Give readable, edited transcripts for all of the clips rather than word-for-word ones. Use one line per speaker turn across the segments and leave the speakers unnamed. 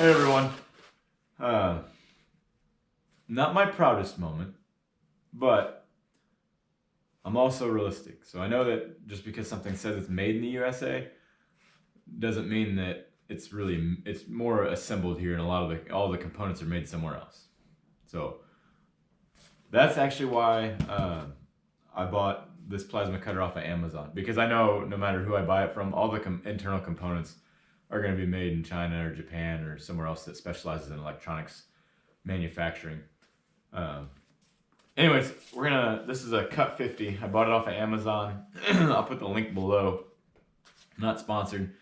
Hey everyone. Not my proudest moment, but I'm also realistic. So I know that just because something says it's made in the USA doesn't mean that it's more assembled here, and all the components are made somewhere else. So that's actually why I bought this plasma cutter off of Amazon, because I know no matter who I buy it from, all the internal components are going to be made in China or Japan or somewhere else that specializes in electronics manufacturing. Anyways, this is a Cut 50. I bought it off of Amazon. I'll put the link below. Not sponsored.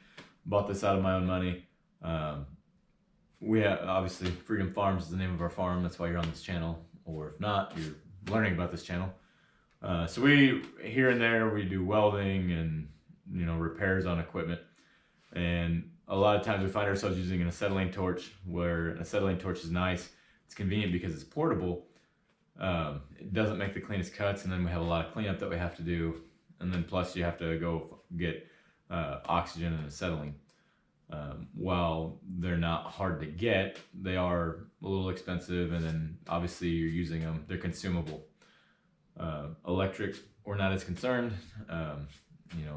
Bought this out of my own money. We have, obviously, Freedom Farms is the name of our farm. That's why you're on this channel. Or if not, you're learning about this channel. So we, here and there, we do welding and, repairs on equipment. And a lot of times we find ourselves using an acetylene torch, where an acetylene torch is nice. It's convenient because it's portable. It doesn't make the cleanest cuts, and then we have a lot of cleanup that we have to do. And then plus you have to go get oxygen and acetylene. While they're not hard to get, they are a little expensive, and then obviously you're using them. They're consumable. Electric, we're not as concerned.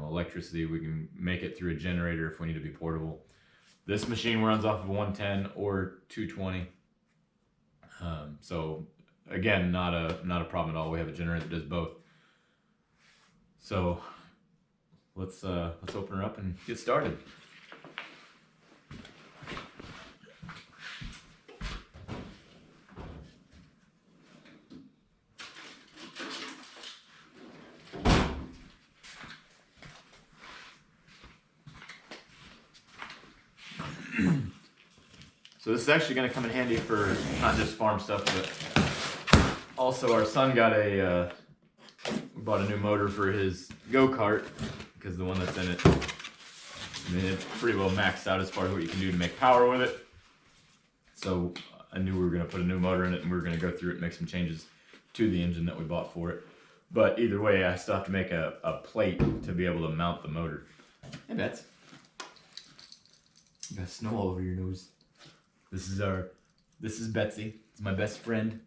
Electricity, we can make it through a generator if we need to be portable. This machine runs off of 110 or 220. So again, not a problem at all. We have a generator that does both. So let's open her up and get started. So this is actually going to come in handy for not just farm stuff, but also our son got bought a new motor for his go-kart, because the one that's in it, it's pretty well maxed out as far as what you can do to make power with it. So I knew we were going to put a new motor in it, and we were going to go through it and make some changes to the engine that we bought for it. But either way, I still have to make a plate to be able to mount the motor. Hey, Bets. You got snow all over your nose. This is Betsy. It's my best friend.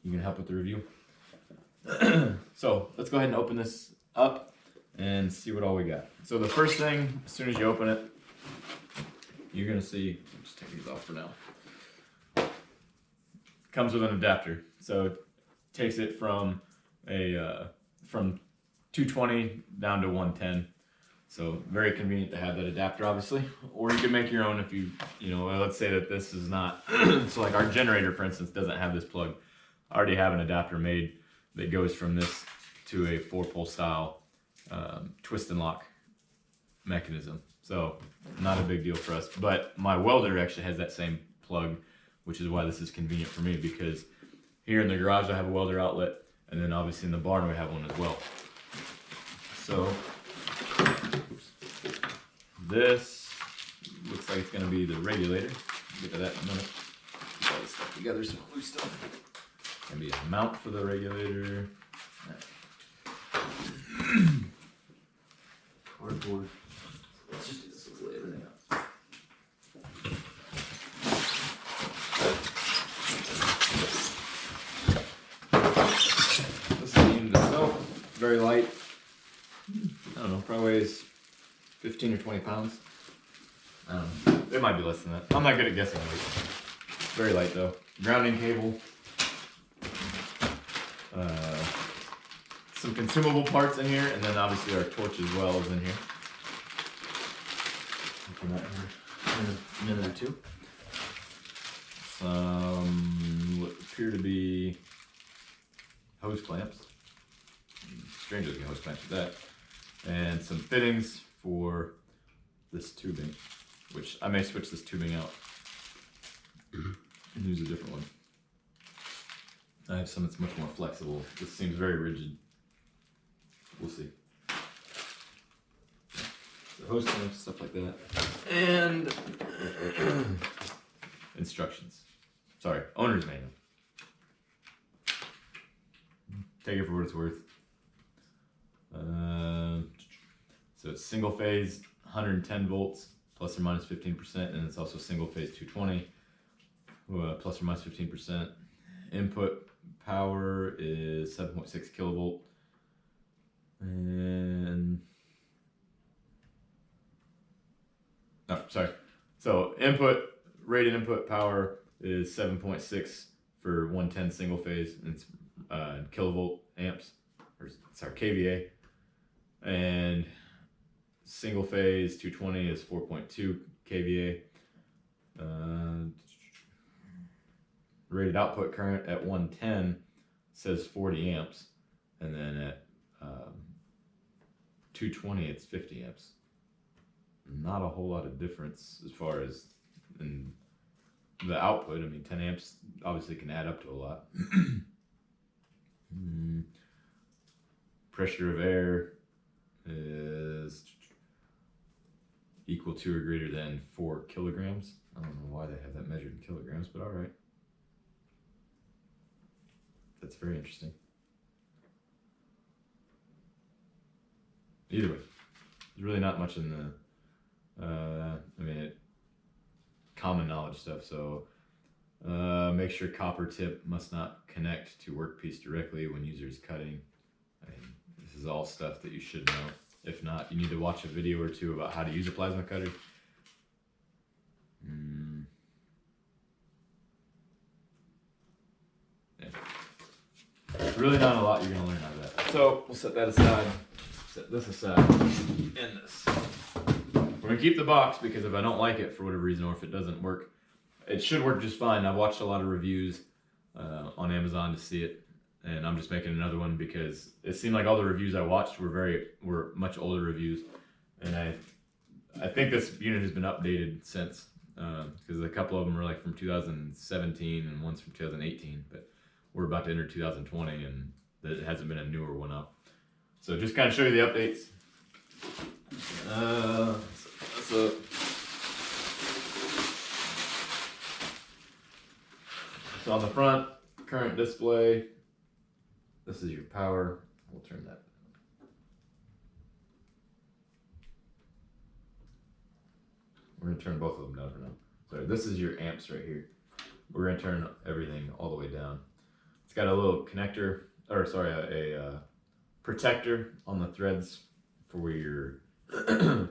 You gonna help with the review? So let's go ahead and open this up and see what all we got. So the first thing, as soon as you open it, you're gonna see, I'll just take these off for now. Comes with an adapter. So it takes it from from 220 down to 110. So very convenient to have that adapter, obviously. Or you can make your own if let's say that this is not, so like our generator, for instance, doesn't have this plug. I already have an adapter made that goes from this to a 4-pole style twist and lock mechanism. So not a big deal for us. But my welder actually has that same plug, which is why this is convenient for me, because here in the garage I have a welder outlet, and then obviously in the barn we have one as well. So this looks like it's going to be the regulator. We'll get to that in a minute. Put all this stuff together, some loose stuff. Going to be a mount for the regulator. Cardboard. Let's just do this. Let's lay everything out. This is the unit itself. Very light. I don't know, probably weighs 15 or 20 pounds. It might be less than that. I'm not good at guessing weight. Very light though. Grounding cable. Some consumable parts in here, and then obviously our torch as well is in here. Open that here in a minute or two. Some what appear to be hose clamps. Strange looking hose clamps with that. And some fittings for this tubing, which I may switch this tubing out and use a different one. I have some that's much more flexible. This seems very rigid. We'll see. So hose clamps, stuff like that. And instructions. Sorry, owner's manual. Take it for what it's worth. So it's single phase, 110 volts, plus or minus 15%, and it's also single phase 220, plus or minus 15%. Input power is 7.6 kilovolt, and so rated input power is 7.6 for 110 single phase, and it's kilovolt amps, or sorry, kVA, and single phase 220 is 4.2 kVA. Rated output current at 110 says 40 amps, and then at 220 it's 50 amps. Not a whole lot of difference as far as in the output. I mean, 10 amps obviously can add up to a lot. Pressure of air is equal to or greater than 4 kilograms. I don't know why they have that measured in kilograms, but all right. That's very interesting. Either way, there's really not much in the common knowledge stuff. So make sure copper tip must not connect to workpiece directly when user is cutting. I mean, this is all stuff that you should know. If not, you need to watch a video or two about how to use a plasma cutter. Really not a lot you're going to learn out of that. So we'll set that aside. Set this aside. And this. We're going to keep the box because if I don't like it for whatever reason, or if it doesn't work, it should work just fine. I've watched a lot of reviews on Amazon to see it, and I'm just making another one because it seemed like all the reviews I watched were much older reviews, and I think this unit has been updated since, because a couple of them are like from 2017 and one's from 2018, but we're about to enter 2020 and there hasn't been a newer one up. So just kind of show you the updates. So on the front, current display, this is your power. We'll turn that. We're going to turn both of them down for now. So this is your amps right here. We're going to turn everything all the way down. It's got a little connector, or sorry, a protector on the threads for where your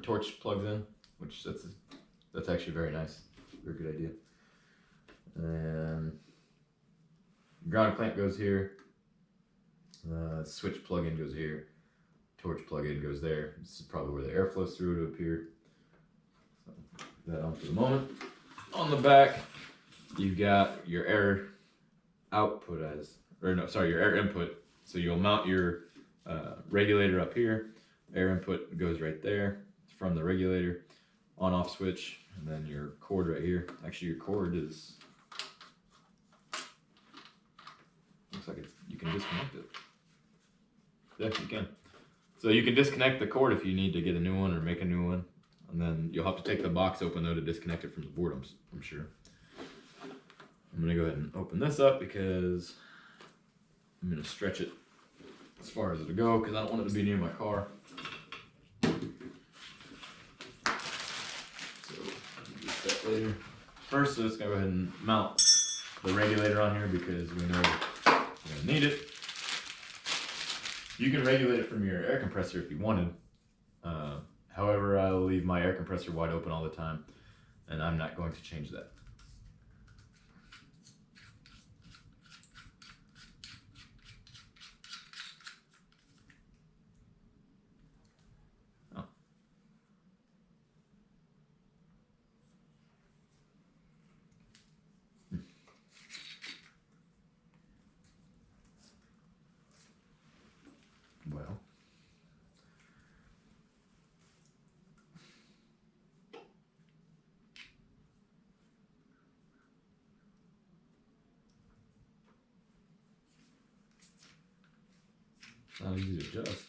torch plugs in, which that's actually very nice. Very good idea. And ground clamp goes here. Switch plug-in goes here. Torch plug-in goes there. This is probably where the air flows through to up here. So that on for the moment. On the back, you've got your air output your air input. So you'll mount your regulator up here. Air input goes right there from the regulator. On-off switch, and then your cord right here. Actually, your cord is looks like you can disconnect it. Yeah, you can. So you can disconnect the cord if you need to get a new one or make a new one, and then you'll have to take the box open though to disconnect it from the board. I'm sure. I'm gonna go ahead and open this up because I'm gonna stretch it as far as it'll go because I don't want it to be near my car. So get that later. First, let's go ahead and mount the regulator on here because we know we're gonna need it. You can regulate it from your air compressor if you wanted. However, I'll leave my air compressor wide open all the time, and I'm not going to change that. Well, it's not easy to adjust.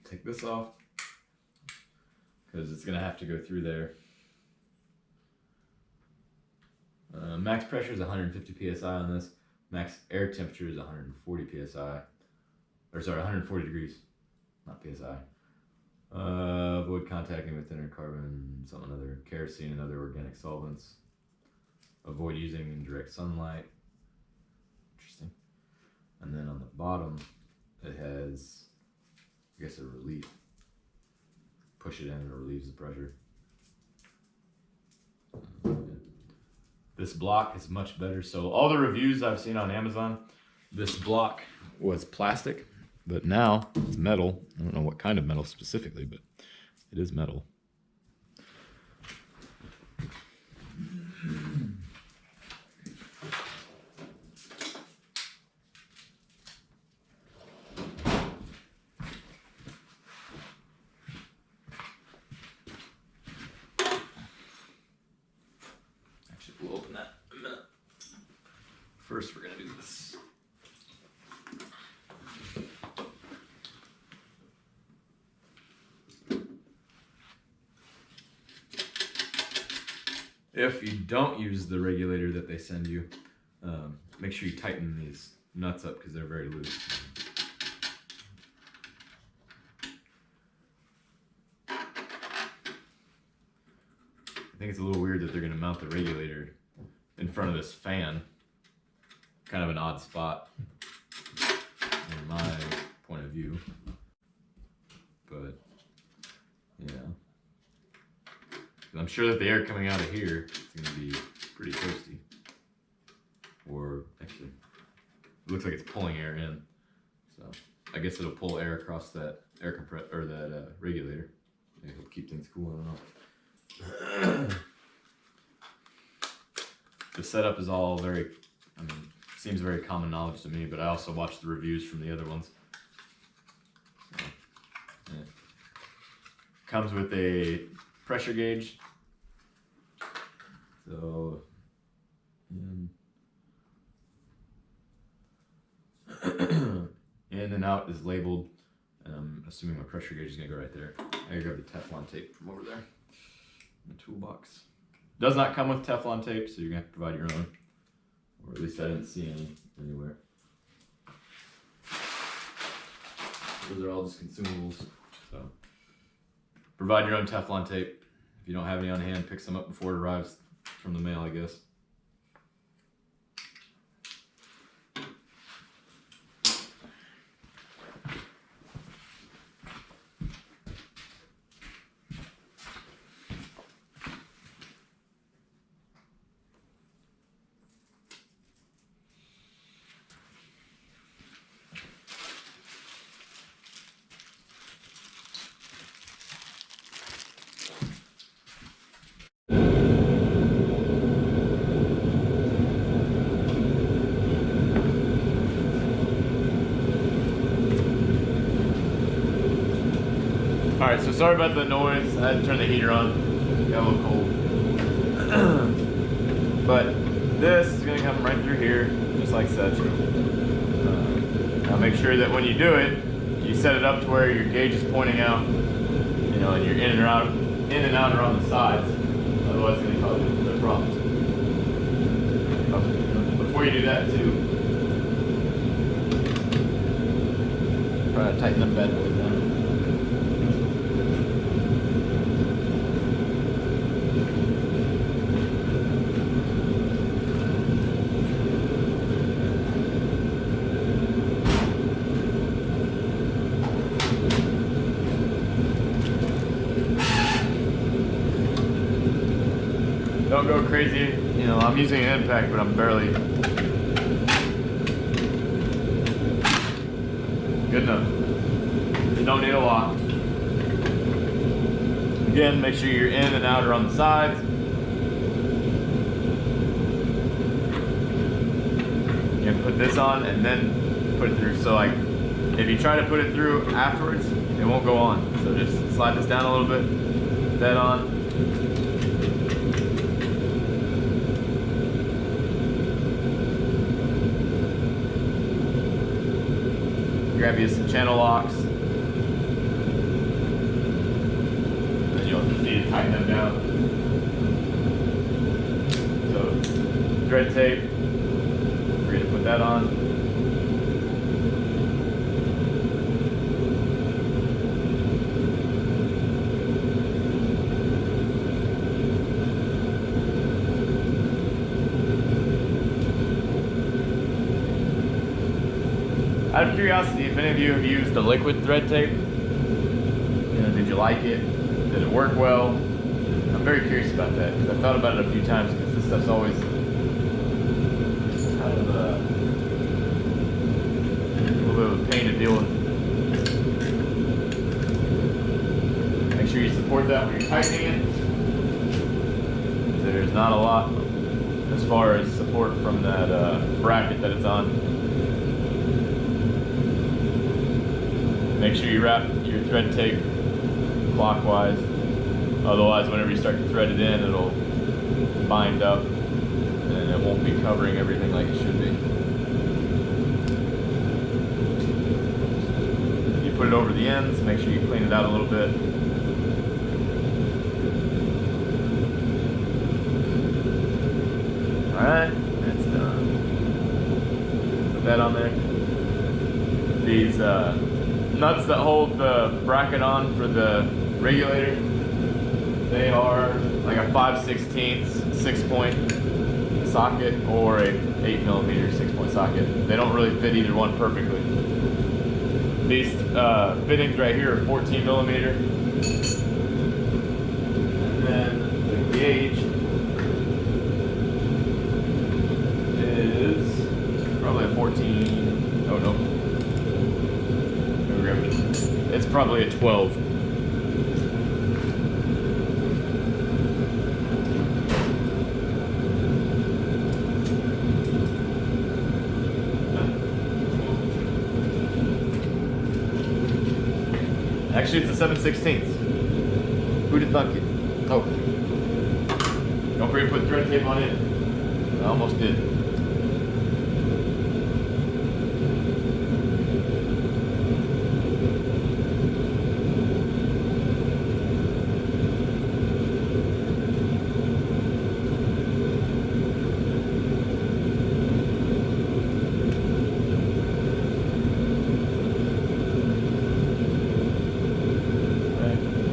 Take this off because it's going to have to go through there. Max pressure is 150 psi on this. Max air temperature is 140 psi. Or sorry, 140 degrees, not psi. Avoid contacting with thinner carbon, some other kerosene and other organic solvents. Avoid using in direct sunlight. Interesting. And then on the bottom, it has, I guess, a relief. Push it in and it relieves the pressure. This block is much better. So all the reviews I've seen on Amazon, this block was plastic, but now it's metal. I don't know what kind of metal specifically, but it is metal. Actually, we'll open that in a minute. First, we're gonna do this. If you don't use the regulator that they send you, make sure you tighten these nuts up because they're very loose. I think it's a little weird that they're going to mount the regulator in front of this fan. Kind of an odd spot in my point of view. But, yeah. I'm sure that the air coming out of here is going to be pretty toasty. Or actually, it looks like it's pulling air in. So I guess it'll pull air across that air compressor or that regulator. Maybe it'll keep things cool. I don't know. The setup is all very, seems very common knowledge to me. But I also watched the reviews from the other ones. So, yeah. Comes with a pressure gauge. So, in and out is labeled. I'm assuming my pressure gauge is gonna go right there. I gotta grab the Teflon tape from over there in the toolbox. Does not come with Teflon tape, so you're gonna have to provide your own. Or at least I didn't see any anywhere. Those are all just consumables. So, provide your own Teflon tape. If you don't have any on hand, pick some up before it arrives from the mail, I guess. Alright, so sorry about the noise. I had to turn the heater on. Got a little cold. But this is going to come right through here, just like such. Now make sure that when you do it, you set it up to where your gauge is pointing out, and you're in and out around the sides. Otherwise it's going to cause you problems. Before you do that too, try to tighten them bad boys down. Don't go crazy. I'm using an impact, but I'm barely. Good enough. You don't need a lot. Again, make sure you're in and out or on the sides. You can put this on and then put it through. So like, if you try to put it through afterwards, it won't go on. So just slide this down a little bit, put that on. Grab you some channel locks. Then you'll need to tighten them down. So thread tape, don't forget to put that on. Out of curiosity, if any of you have used the liquid thread tape, did you like it? Did it work well? I'm very curious about that because I've thought about it a few times because this stuff's always kind of a little bit of a pain to deal with. Make sure you support that when you're tightening it. There's not a lot as far as support from that bracket that it's on. Make sure you wrap your thread tape clockwise, otherwise whenever you start to thread it in, it'll bind up and it won't be covering everything like it should be. You put it over the ends, make sure you clean it out a little bit. Alright, that's done. Put that on there. These nuts that hold the bracket on for the regulator, they are like a 5/16 6-point socket or a 8mm 6-point socket. They don't really fit either one perfectly. These fittings right here are 14mm. And then the gauge is probably a 14. Oh no. It's probably a 12. Actually, it's a 7/16. Who'd have thunk it? Oh. Don't forget to put thread tape on it. I almost did.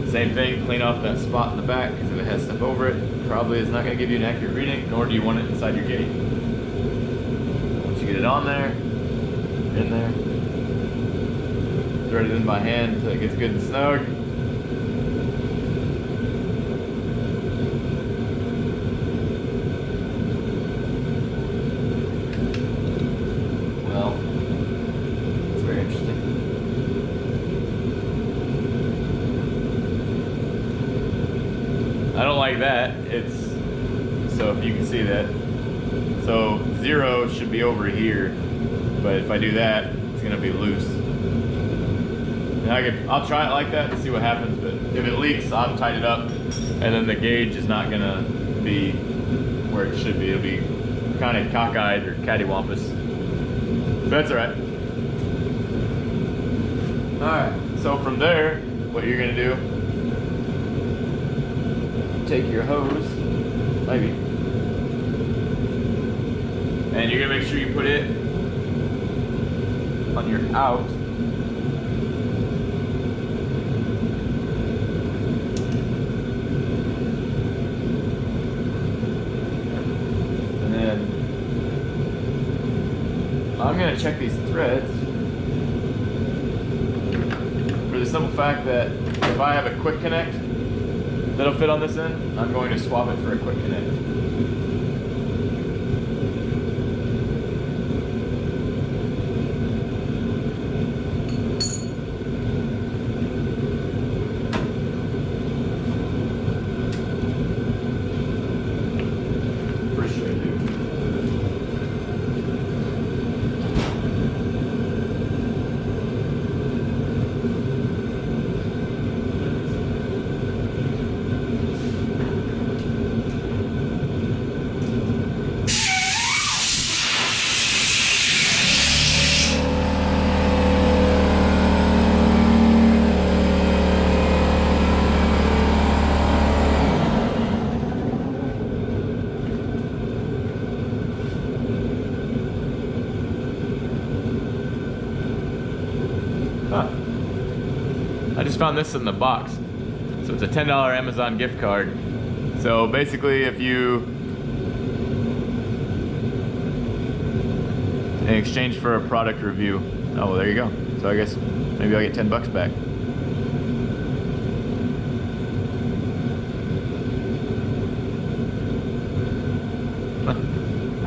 Same thing, clean off that spot in the back because if it has stuff over it, probably is not going to give you an accurate reading, nor do you want it inside your gate. Once you get it on there, in there, thread it in by hand until it gets good and snug. Well, it's very interesting. I don't like that. It's, so if you can see that. So 0 should be over here, but if I do that, it's gonna be loose. And I'll try it like that and see what happens, but if it leaks, I'll tighten it up, and then the gauge is not gonna be where it should be. It'll be kind of cockeyed or cattywampus. But that's all right. All right, so from there, what you're gonna do, take your hose, maybe, and you're gonna make sure you put it on your out. And then I'm gonna check these threads for the simple fact that if I have a quick connect that'll fit on this end, I'm going to swap it for a quick connect. Pretty sure I do. I just found this in the box. So it's a $10 Amazon gift card. So basically if you, in exchange for a product review, Oh, well, there you go. So I guess maybe I'll get $10 back.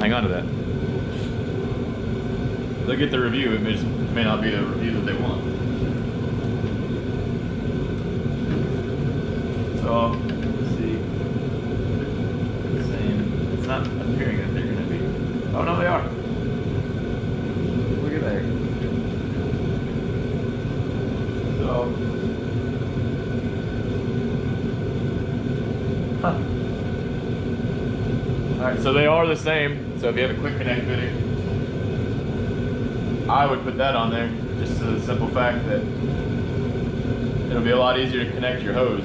Hang on to that. They'll get the review. It may not be the review that they want. So, let's see. It's saying it's not appearing that they're going to be. Oh no, they are. Look at there. So, alright, so they are the same. So if you have a quick connect fitting, I would put that on there, just for the simple fact that it'll be a lot easier to connect your hose.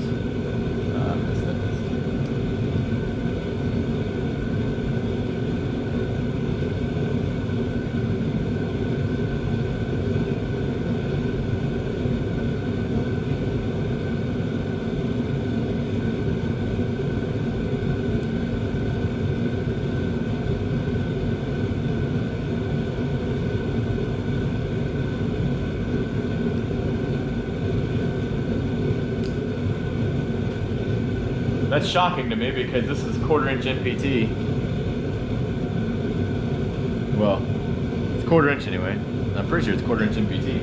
That's shocking to me because this is 1/4 inch NPT. Well, it's 1/4 inch anyway. I'm pretty sure it's 1/4 inch NPT.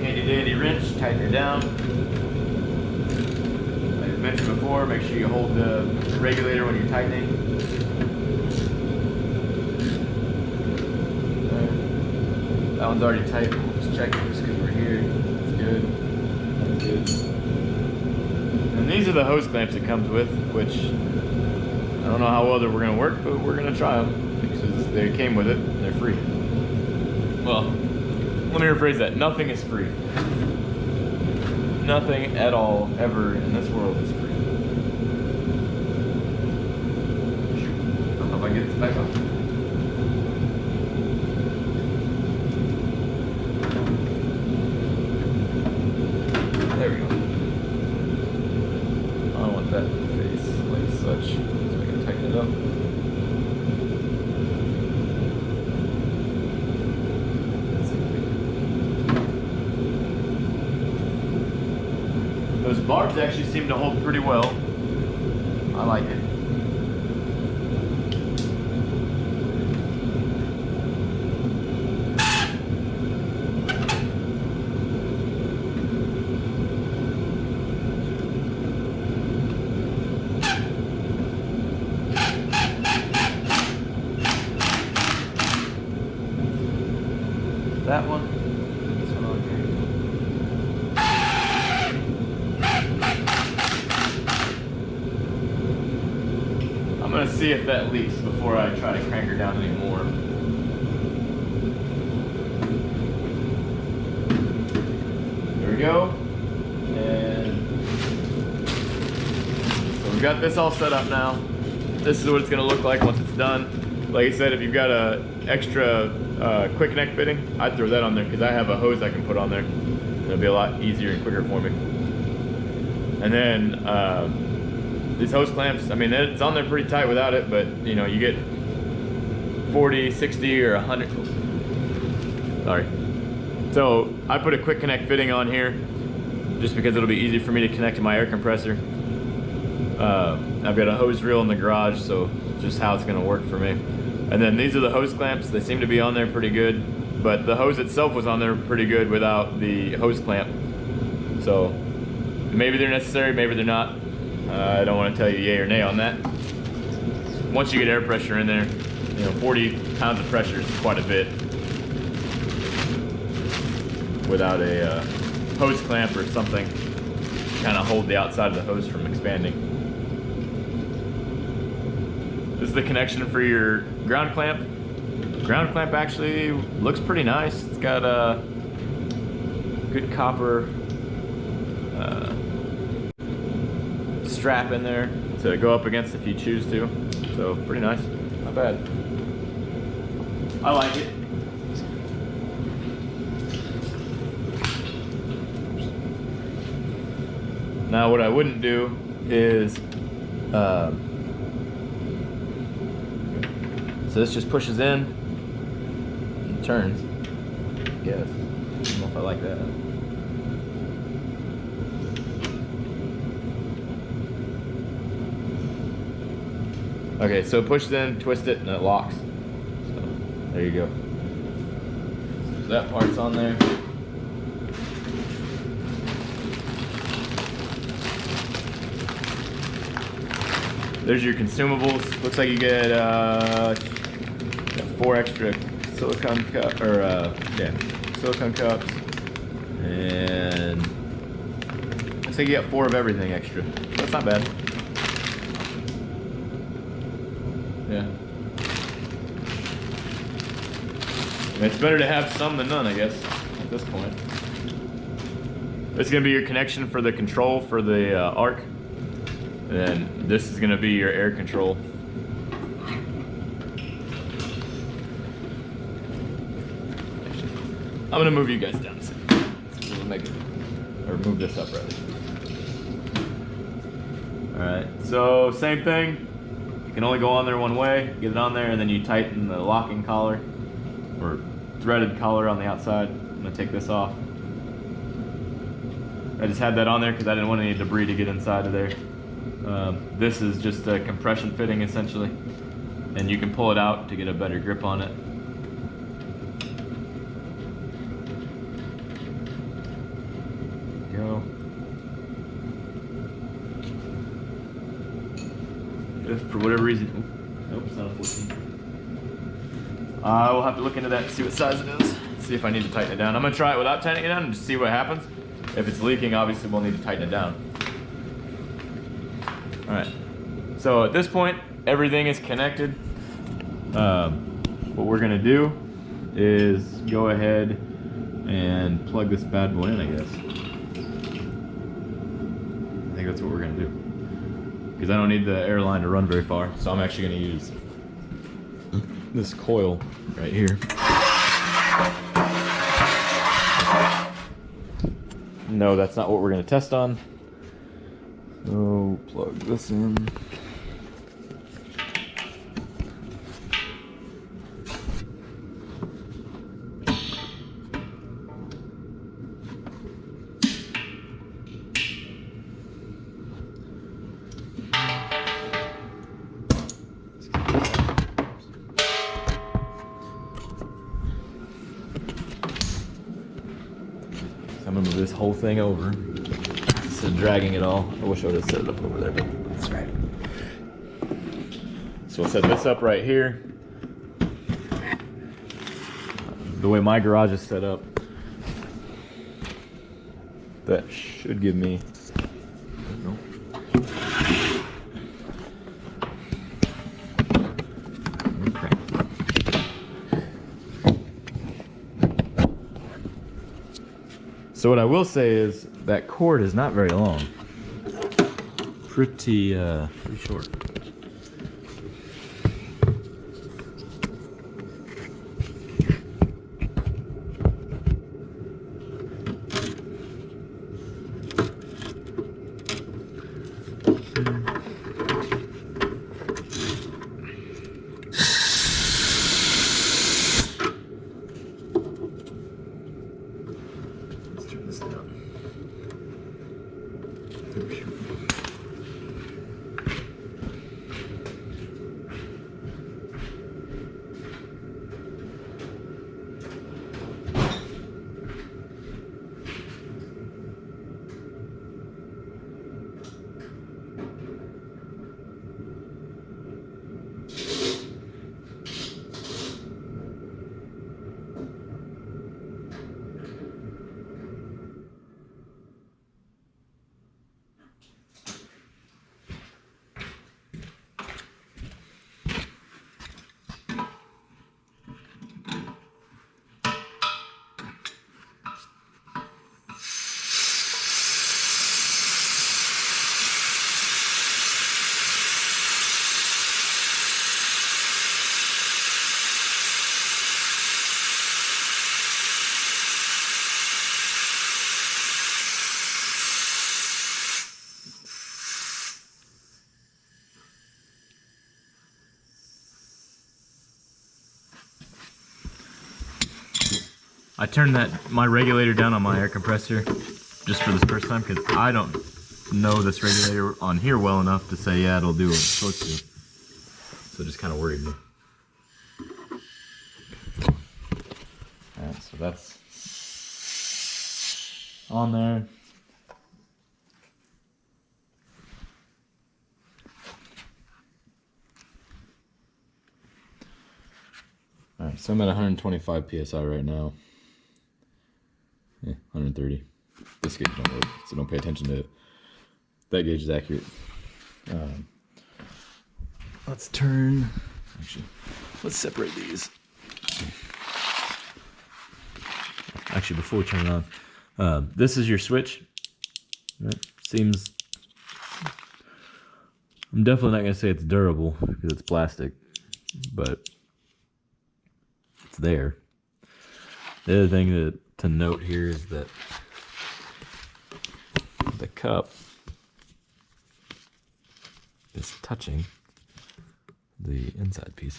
Handy dandy wrench, tighten her down. Like I mentioned before, make sure you hold the regulator when you're tightening. That one's already tight. Just check it just because we're here. It's good. That's good. And these are the hose clamps it comes with, which I don't know how well we're going to work, but we're going to try them because they came with it and they're free. Well, let me rephrase that. Nothing is free. Nothing at all, ever in this world is free. I don't know if I can get this back up. There we go. I don't want that face like such, so I can tighten it up. Those barbs actually seem to hold pretty well. I like it. That one, this one on here. I'm gonna see if that leaks before I try to crank her down anymore. There we go. And so we've got this all set up now. This is what it's gonna look like once it's done. Like I said, if you've got a extra quick connect fitting, I'd throw that on there because I have a hose I can put on there. It'll be a lot easier and quicker for me. And then these hose clamps, I mean, it's on there pretty tight without it, but you know, you get 40, 60, or 100. Sorry. So I put a quick connect fitting on here just because it'll be easy for me to connect to my air compressor. I've got a hose reel in the garage, so just how it's gonna work for me. And then these are the hose clamps. They seem to be on there pretty good, but the hose itself was on there pretty good without the hose clamp. So maybe they're necessary, maybe they're not. I don't want to tell you yay or nay on that. Once you get air pressure in there, you know, 40 pounds of pressure is quite a bit without a hose clamp or something to kind of hold the outside of the hose from expanding. This is the connection for your ground clamp. Ground clamp actually looks pretty nice. It's got a good copper strap in there to go up against if you choose to. So pretty nice, not bad. I like it. Now what I wouldn't do is So this just pushes in and turns. Yes. I don't know if I like that. Okay, so it pushes in, twist it, and it locks. So there you go. So that part's on there. There's your consumables. Looks like you get 4 extra silicone cup silicone cups, and looks like you get 4 of everything extra. That's not bad. Yeah. It's better to have some than none, I guess, at this point. This is gonna be your connection for the control for the arc. And then this is gonna be your air control. I'm gonna move you guys down a second. We'll make it, or move this up rather. Alright, so same thing. You can only go on there one way. Get it on there and then you tighten the locking collar, or threaded collar on the outside. I'm gonna take this off. I just had that on there because I didn't want any debris to get inside of there. This is just a compression fitting essentially, and you can pull it out to get a better grip on it. Go. If for whatever reason, nope, it's not a 14. I will have to look into that and see what size it is. See if I need to tighten it down. I'm gonna try it without tightening it down and just see what happens. If it's leaking, obviously we'll need to tighten it down. All right. So at this point, everything is connected. What we're gonna do is go ahead and plug this bad boy in, I guess. I think that's what we're gonna do. Because I don't need the air line to run very far, so I'm actually gonna use this coil right here. No, that's not what we're gonna test on. So plug this in. I'm gonna move this whole thing over instead of dragging it all. I wish I would have set it up over there, but that's right. So we'll set this up right here. The way my garage is set up, that should give me, so what I will say is that cord is not very long. Pretty short. I turned my regulator down on my air compressor just for this first time because I don't know this regulator on here well enough to say, yeah, it'll do what it's supposed to. So it just kind of worried me. Alright, so that's on there. Alright, so I'm at 125 PSI right now. Yeah, 130. This gauge don't work, so don't pay attention to it. That gauge is accurate. Let's turn, actually, let's separate these. Actually, before we turn it on, this is your switch. Right? Seems, I'm definitely not gonna say it's durable because it's plastic, but it's there. The other thing to note here is that the cup is touching the inside piece.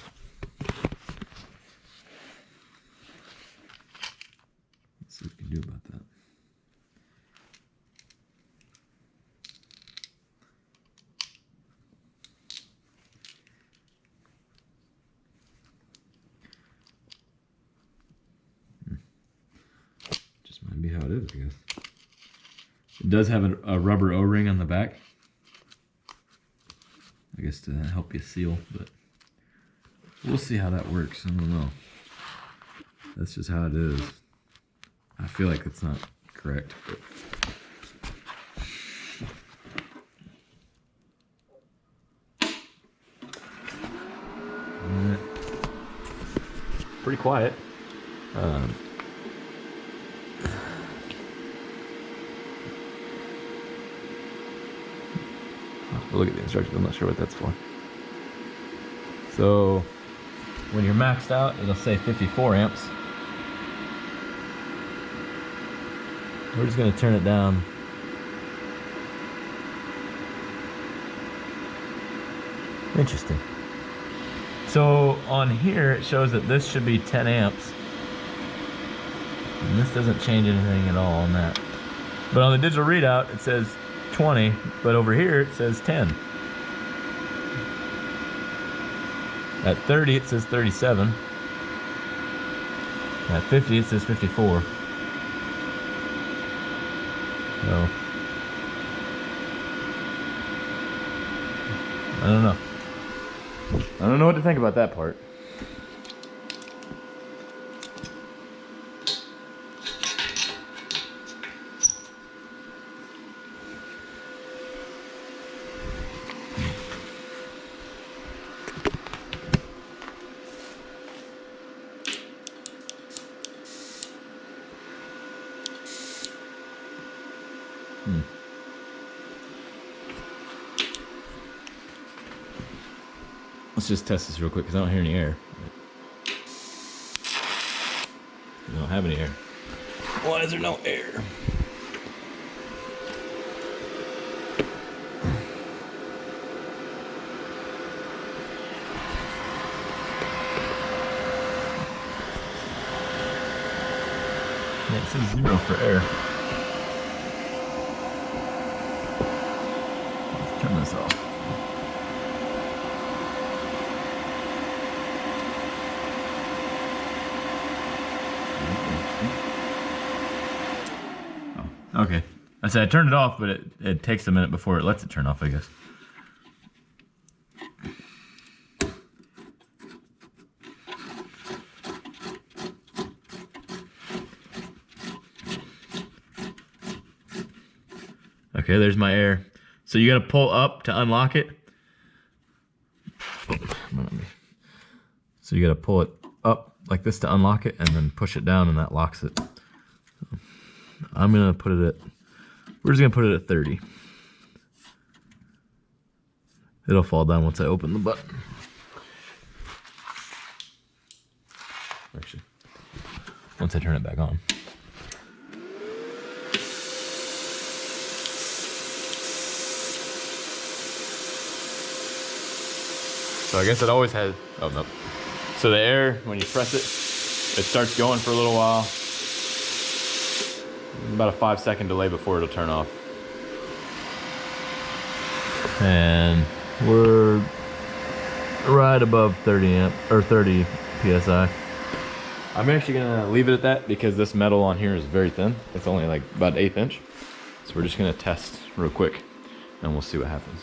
Let's see what we can do about that. Just might be how it is, I guess. It does have a rubber O-ring on the back, I guess to help you seal, but we'll see how that works. I don't know. That's just how it is. I feel like it's not correct, but pretty quiet. Look at the instructions, I'm not sure what that's for. So when you're maxed out, it'll say 54 amps. We're just going to turn it down. Interesting. So on here it shows that this should be 10 amps. And this doesn't change anything at all on that. But on the digital readout it says 20, but over here it says 10. At 30 it says 37. At 50 it says 54. So I don't know. I don't know what to think about that part. Let's just test this real quick because I don't hear any air. I don't have any air. Why is there no air? Yeah, it says 0 for air. Let's turn this off. Okay. I said I turned it off, but it takes a minute before it lets it turn off, I guess. Okay, there's my air. So you gotta pull up to unlock it. So you gotta pull it up like this to unlock it and then push it down and that locks it. I'm gonna put it at, we're just gonna put it at 30. It'll fall down once I open the button. Actually, once I turn it back on. So I guess it always has, oh no. So the air, when you press it, it starts going for a little while. About a 5-second delay before it'll turn off. And we're right above 30 amp or 30 psi. I'm actually gonna leave it at that because this metal on here is very thin. It's only like about 1/8 inch. So we're just gonna test real quick and we'll see what happens.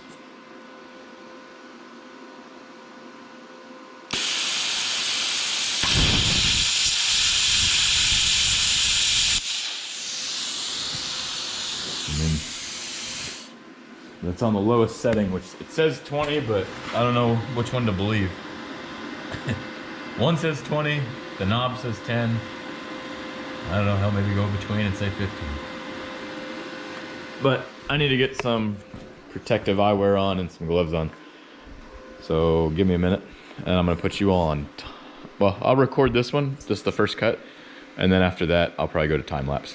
That's on the lowest setting, which it says 20, but I don't know which one to believe. One says 20, the knob says 10. I don't know how, maybe go between and say 15. But I need to get some protective eyewear on and some gloves on. So give me a minute and I'm gonna put you all on. Well, I'll record this one, just the first cut. And then after that, I'll probably go to time lapse.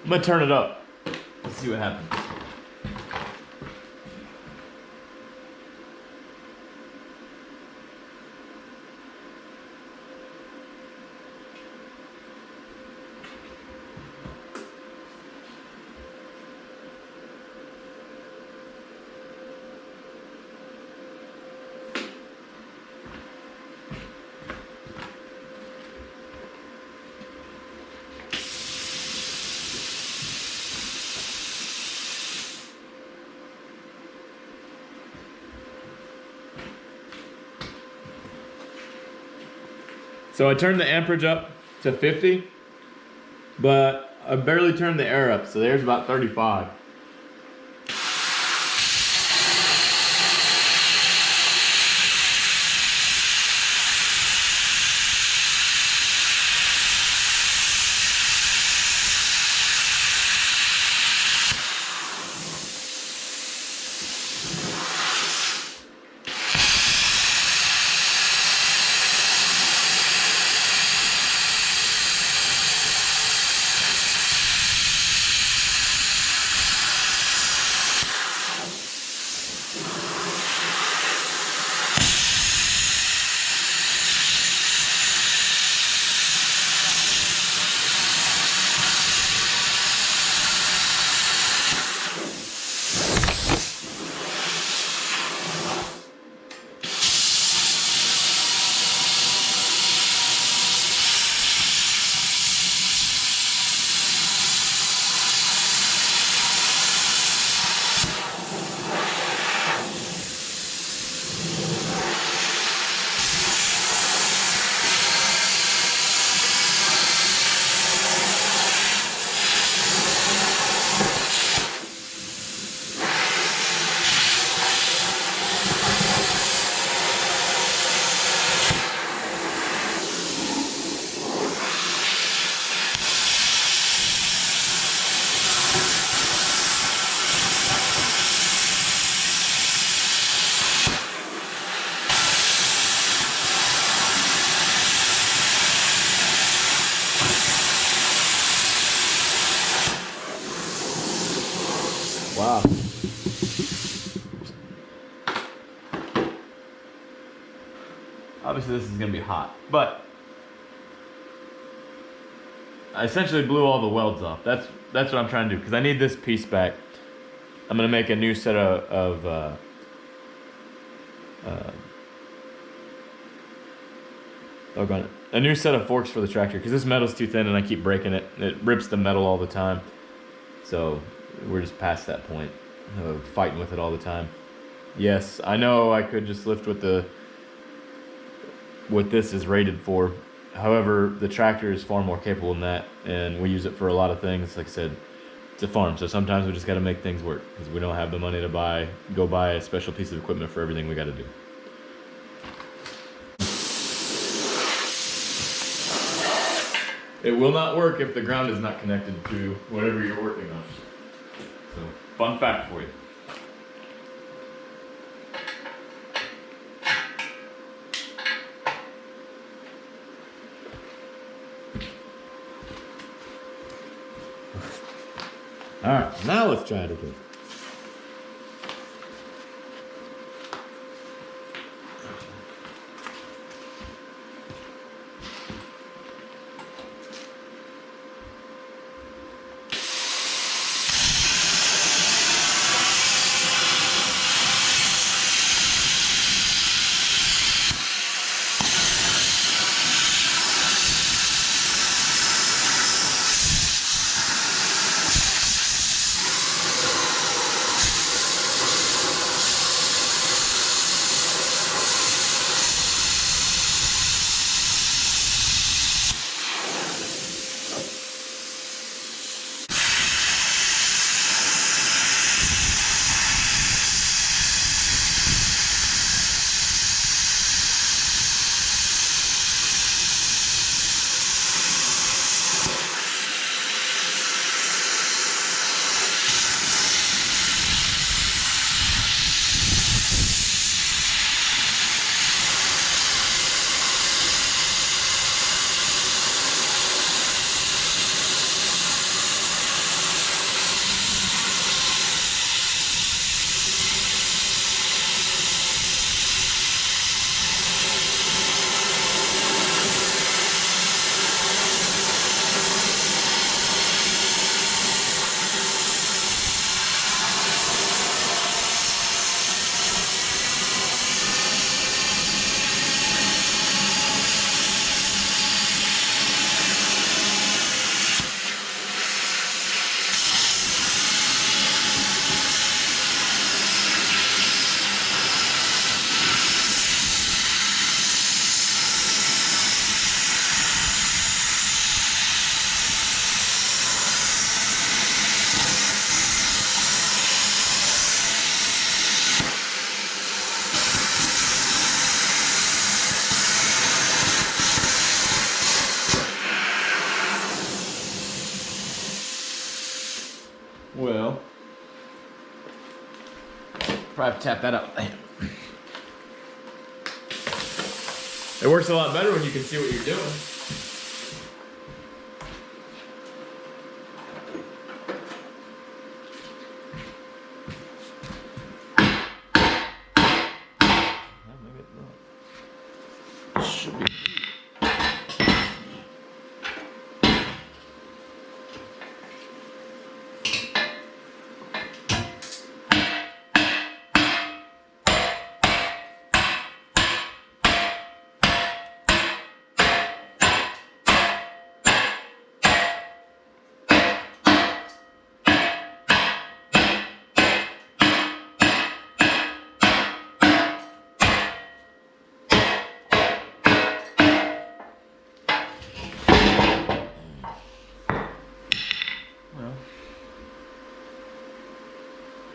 I'm gonna turn it up. Let's see what happens. So I turned the amperage up to 50, but I barely turned the air up, so there's about 35. Wow. Obviously this is gonna be hot, but I essentially blew all the welds off. That's what I'm trying to do, because I need this piece back. I'm gonna make a new set of a new set of forks for the tractor, because this metal's too thin and I keep breaking it. It rips the metal all the time. So we're just past that point of fighting with it all the time. Yes, I know I could just lift what this is rated for. However, the tractor is far more capable than that, and we use it for a lot of things. Like I said, it's a farm, so sometimes we just got to make things work, because we don't have the money to go buy a special piece of equipment for everything we got to do. It will not work if the ground is not connected to whatever you're working on. So, fun fact for you. All right, now let's try it again. Well, probably have to tap that out. It works a lot better when you can see what you're doing. Should be.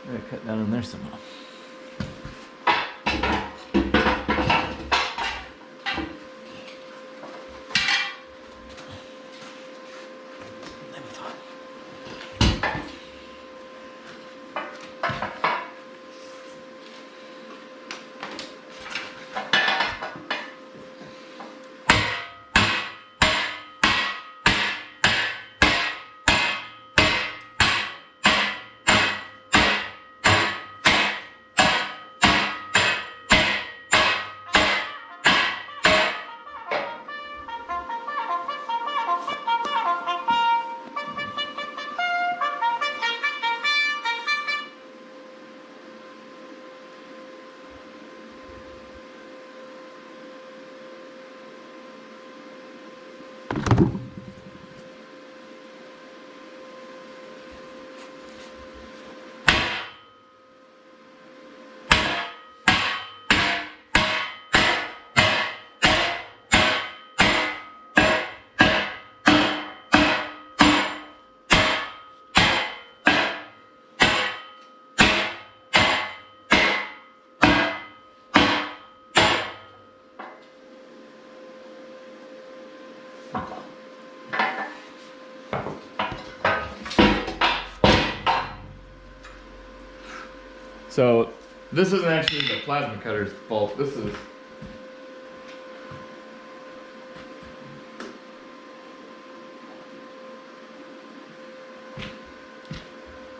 I gotta cut down in there somehow. So this isn't actually the plasma cutter's fault. This is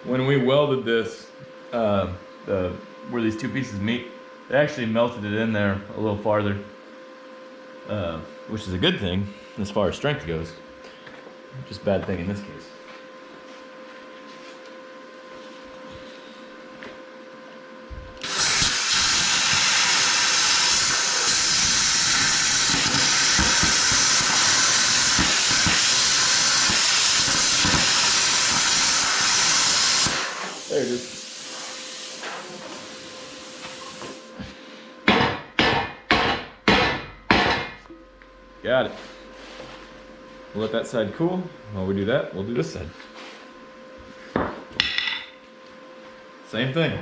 when we welded this, where these two pieces meet, they actually melted it in there a little farther, which is a good thing as far as strength goes. Just a bad thing in this case. There it is. Got it. We'll let that side cool. While we do that, we'll do this side. Same thing.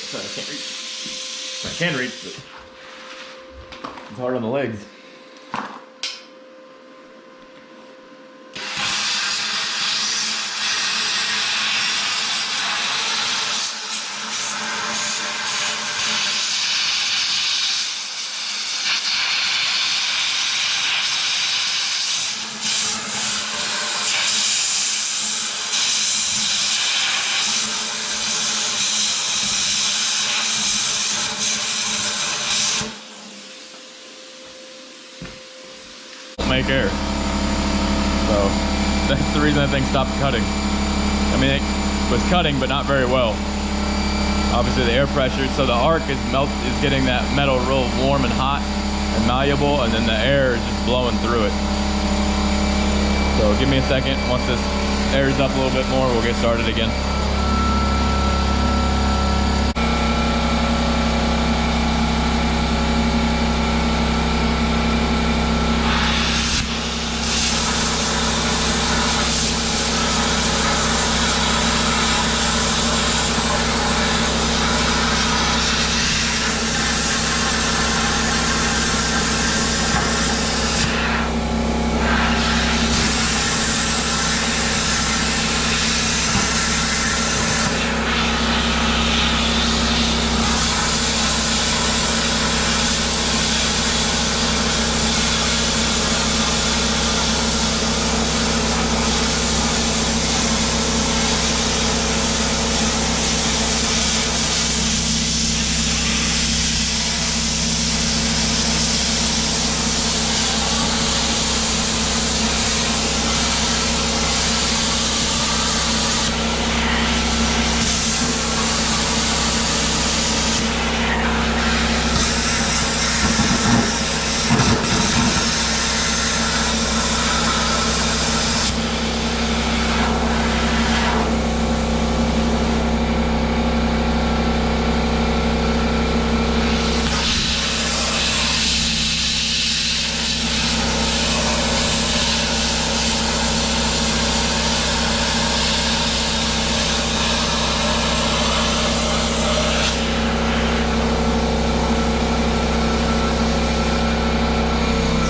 So I can't reach. I can reach, but it's hard on the legs. Make air. So that's the reason that thing stopped cutting. I mean, it was cutting, but not very well. Obviously the air pressure, so the arc is getting that metal real warm and hot and malleable, and then the air is just blowing through it. So give me a second. Once this airs up a little bit more, we'll get started again.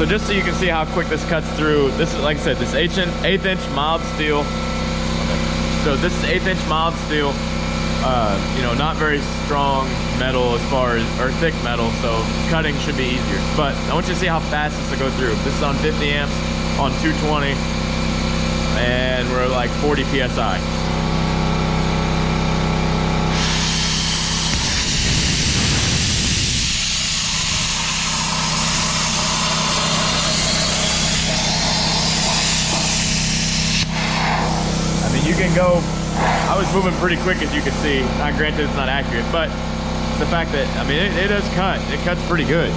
just so you can see how quick this cuts through, this is, like I said, this 1/8 inch mild steel. So this is 1/8 inch mild steel. You know, not very strong metal as far as, or thick metal, so cutting should be easier. But I want you to see how fast this will go through. This is on 50 amps, on 220, and we're like 40 PSI. I mean, you can go, I was moving pretty quick as you can see. Granted, it's not accurate, but it's the fact that, I mean, it does cut. It cuts pretty good.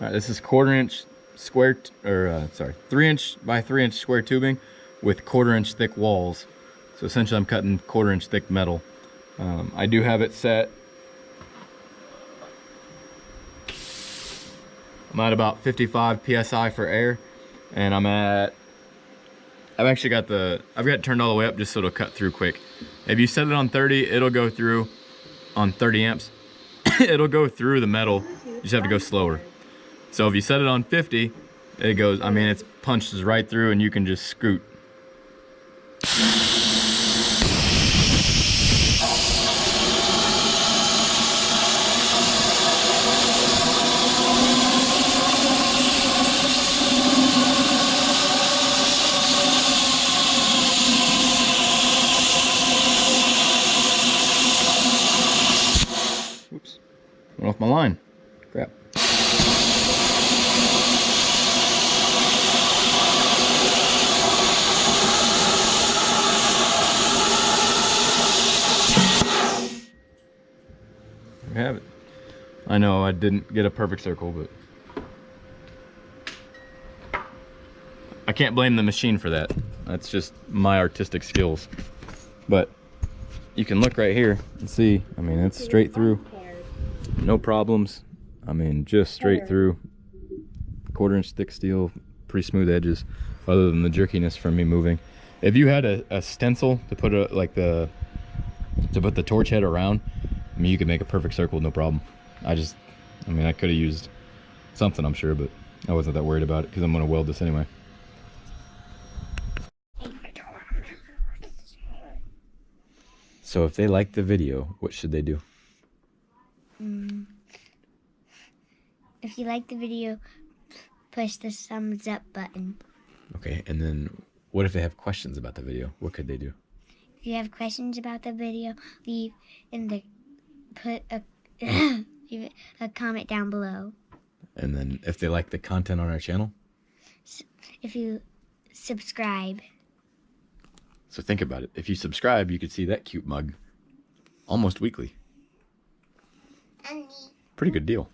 All right, this is 1/4 inch square, sorry, 3 inch by 3 inch square tubing with 1/4 inch thick walls. So essentially I'm cutting 1/4 inch thick metal. I do have it set. I'm at about 55 PSI for air, and I've actually got it turned all the way up just so it'll cut through quick. If you set it on 30, it'll go through on 30 amps. It'll go through the metal. You just have to go slower. So if you set it on 50, it goes, I mean, it punches right through and you can just scoot. Oops, went off my line. Crap. There you have it. I know I didn't get a perfect circle, but I can't blame the machine for that. That's just my artistic skills. But you can look right here and see, I mean, it's straight through. No problems. I mean, just straight through. 1/4 inch thick steel, pretty smooth edges, other than the jerkiness from me moving. If you had a stencil to put to put the torch head around, I mean, you could make a perfect circle, no problem. I mean, I could have used something, I'm sure, but I wasn't that worried about it because I'm going to weld this anyway. So if they like the video, what should they do?
If you like the video, push the thumbs up button.
Okay, and then what if they have questions about the video? What could they do?
If you have questions about the video, leave a comment down below.
And then if they like the content on our channel?
If you subscribe.
So think about it. If you subscribe, you could see that cute mug almost weekly. Pretty good deal.